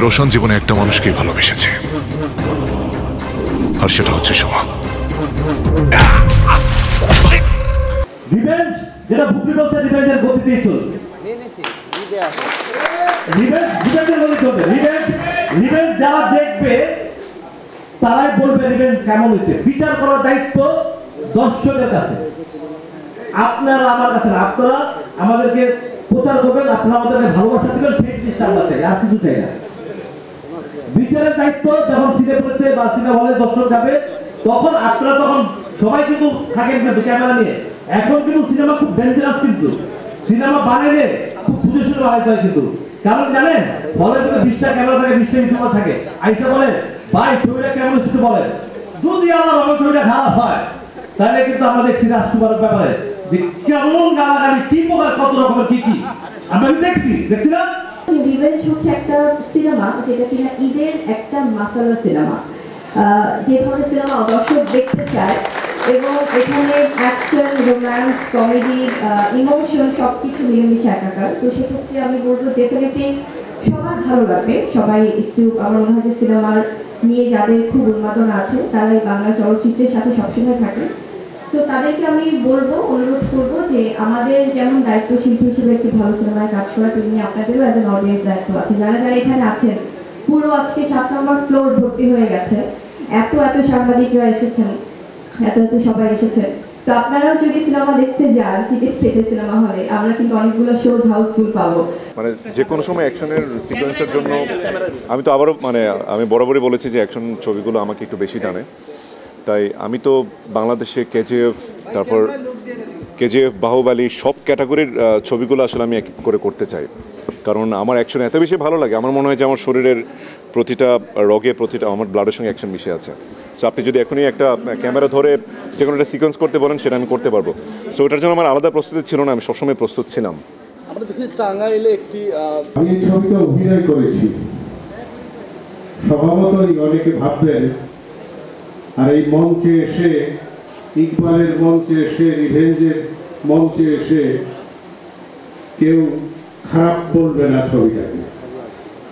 রোশন জীবনে একটা মানুষকেই ভালোবেসেছে, আর সেটা হচ্ছে সোমা। রিভেঞ্জ যেটা বুকলি বলছে, রিভেঞ্জের গতিতেই চলবে। রিভেঞ্জের গতি চলবে। রিভেঞ্জ যারা দেখবে তারাই বলবে রিভেঞ্জ কেমন হয়েছে। বিচার করার দায়িত্ব দর্শকের কাছে, আপনারা আমার কাছে না। আপনারা আমাদেরকে প্রচার করবেন, আপনারা আমাদেরকে ভালোবাসা দেবেন, সেই জিনিসটা আমরা চাই, আর কিছু চাই না। বিচারের দায়িত্ব যখন সিনেপ্লেক্সে বা সিনেমা হলে দর্শক যাবে, তখন আপনারা তখন সবাই কিন্তু থাকেন কিন্তু ক্যামেরা নিয়ে। এখন কিন্তু সিনেমা খুব ডেঞ্জারাস, কিন্তু সিনেমা বানাইলে খুব বুঝে শুনে বানাইতে হয় কিন্তু। কারণ জানেন, হলের ভিতরে 20টা ক্যামেরা থাকে, 20টা ইউটিউবার থাকে। আইসা বলে ভাই ছবিটা কেমন হচ্ছে বলেন, যদি আমার আমার ছবিটা খারাপ হয় তাহলে কিন্তু আমাদের সিরাজ সুপারের ব্যাপারে কেমন গালাগালি, কি প্রকার, কত রকমের কি কি আমরা দেখছি না। রিভেঞ্জ হচ্ছে একটা সিনেমা যেটা কিনা ঈদের একটা মাসালা সিনেমা, যে ধরনের সিনেমা দর্শক দেখতে চায়, এবং এখানে অ্যাকশন, রোম্যান্স, কমেডি, ইমোশন সবকিছু মিলেমিশে একাকার। তো সেক্ষেত্রে আমি বলবো ডেফিনেটলি সবার ভালো লাগবে। সবাই একটু, আমার মনে হয় যে সিনেমার নিয়ে যাদের খুব উন্মাদনা আছে তারা এই বাংলা চলচ্চিত্রের সাথে সবসময় থাকে। তো তাদেরকে আমি বলবো, অনুরোধ করবো যে আমাদের যেমন দায়িত্ব শিল্পী হিসেবে একটি ভালো সিনেমায় কাজ করা, তেমনি আপনাদেরও অ্যাজ এন অডিয়েন্স দায়িত্ব আছে। যারা যারা এখানে আছেন, পুরো আজকে 7 নম্বর ফ্লোর ভর্তি হয়ে গেছে, এত সাংবাদিকরা এসেছেন, এত সবাই এসেছেন। তো আপনারাও যদি সিনেমা দেখতে যান টিকিট পেতে সিনেমা হলে, আমরা কিন্তু অনেকগুলো শোজ হাউসফুল পাবো। মানে যে কোনো সময় অ্যাকশনের সিকোয়েন্সের জন্য আমি তো আবারও আমি বরাবরই বলেছি যে অ্যাকশন ছবিগুলো আমাকে একটু বেশি টানে। তাই আমি তো বাংলাদেশে কেজিএফ, তারপর বাহুবলী সব ক্যাটাগরির ছবিগুলো আসলে আমি এক করে করতে চাই, কারণ আমার অ্যাকশন এত বেশি ভালো লাগে। আমার মনে হয় যে আমার শরীরের প্রতিটা রগে, প্রতিটা আমার ব্লাডের সঙ্গে অ্যাকশন মিশে আছে। সো আপনি যদি এখনই একটা ক্যামেরা ধরে যে কোনো একটা সিকোয়েন্স করতে বলেন, সেটা আমি করতে পারবো। সো ওটার জন্য আমার আলাদা প্রস্তুতি ছিল না, আমি সবসময় প্রস্তুত ছিলাম। আমরা দেখি টাঙ্গাইলে একটি আমি এই ছবিতে অভিনয় করেছি, স্বভাবতই অনেকে ভাববেন আর এই মঞ্চে এসে, ইকবালের মঞ্চে এসে, রিভেঞ্জের মঞ্চে এসে কেউ খারাপ বলবে না ছবিটাকে।